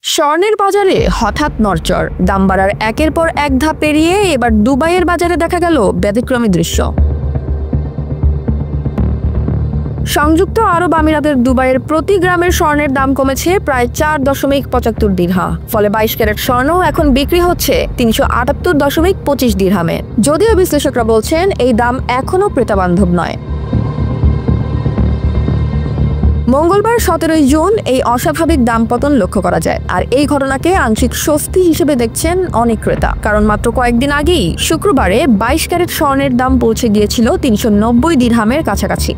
স্বর্ণের বাজারে হঠাৎ নড়চড়, দাম বাড়ার একের পর এক ধাপ পেরিয়ে এবার দুবাইয়ের বাজারে দেখা গেল ব্যতিক্রমী দৃশ্য। সংযুক্ত আরব আমিরাতের দুবাইয়ের প্রতি গ্রামের স্বর্ণের দাম কমেছে প্রায় 4.75 দিরহাম। ফলে 22 ক্যারেট স্বর্ণ এখন বিক্রি হচ্ছে 378.25 দিরহামে। যদিও বিশ্লেষকরা বলছেন এই দাম এখনও ক্রেতাবান্ধব নয়। মঙ্গলবার 17 জুন এই অস্বাভাবিক দাম পতন লক্ষ্য করা যায়, আর এই ঘটনাকে আংশিক স্বস্তি হিসেবে দেখছেন অনেক ক্রেতা। কারণ মাত্র কয়েকদিন আগেই শুক্রবারে 22 ক্যারেট স্বর্ণের দাম পৌঁছে গিয়েছিল 390 দিরহামের কাছাকাছি।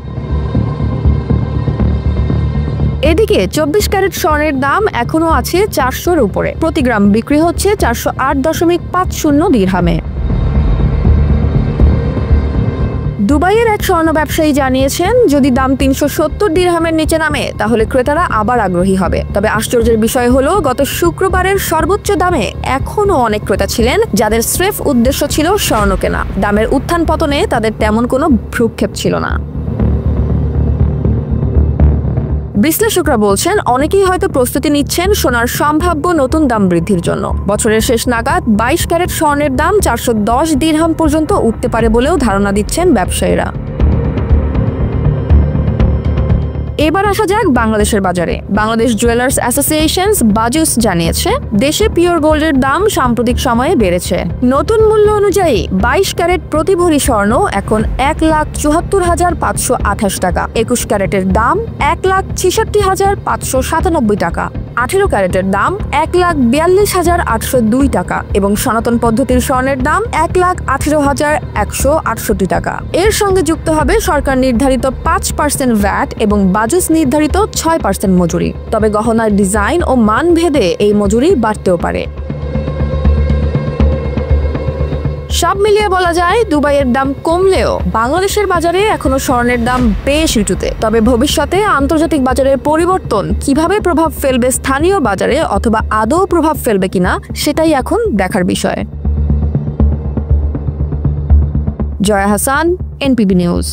এদিকে 24 ক্যারেট স্বর্ণের দাম এখনও আছে 400-র উপরে, প্রতি গ্রাম বিক্রি হচ্ছে 408.50 দিরহামে। দুবাইয়ের এক স্বর্ণ ব্যবসায়ী জানিয়েছেন, যদি দাম 370 দিরহামের নিচে নামে তাহলে ক্রেতারা আবার আগ্রহী হবে। তবে আশ্চর্যের বিষয় হলো, গত শুক্রবারের সর্বোচ্চ দামে এখনও অনেক ক্রেতা ছিলেন যাদের স্রেফ উদ্দেশ্য ছিল স্বর্ণ কেনা। দামের উত্থান পতনে তাদের তেমন কোনো ভ্রুক্ষেপ ছিল না। বিশ্লেষকরা বলছেন, অনেকেই হয়তো প্রস্তুতি নিচ্ছেন সোনার সম্ভাব্য নতুন দাম বৃদ্ধির জন্য। বছরের শেষ নাগাদ 22 ক্যারেট স্বর্ণের দাম 410 দিরহাম পর্যন্ত উঠতে পারে বলেও ধারণা দিচ্ছেন ব্যবসায়ীরা। এবার আসা যাক বাংলাদেশের বাজারে। বাংলাদেশ জুয়েলার্স অ্যাসোসিয়েশন বাজুস জানিয়েছে, দেশে পিওর গোল্ডের দাম সাম্প্রতিক সময়ে বেড়েছে। নতুন মূল্য অনুযায়ী 22 ক্যারেট প্রতি ভরি স্বর্ণ এখন 1,74,528 টাকা, 21 ক্যারেটের দাম 1,66,597 টাকা, 18 ক্যারেটের দাম 1,42,802 টাকা এবং সনাতন পদ্ধতির স্বর্ণের দাম 1,18,168 টাকা। এর সঙ্গে যুক্ত হবে সরকার নির্ধারিত 5% ভ্যাট এবং বাজুস নির্ধারিত 6% মজুরি। তবে গহনার ডিজাইন ও মান ভেদে এই মজুরি বাড়তেও পারে। সব মিলিয়ে বলা যায়, দুবাইয়ের দাম কমলেও বাংলাদেশের বাজারে এখনো স্বর্ণের দাম বেশ উঁচুতে। তবে ভবিষ্যতে আন্তর্জাতিক বাজারের পরিবর্তন কিভাবে প্রভাব ফেলবে স্থানীয় বাজারে, অথবা আদৌ প্রভাব ফেলবে কিনা, সেটাই এখন দেখার বিষয়। Jaya Hasan, NPB news.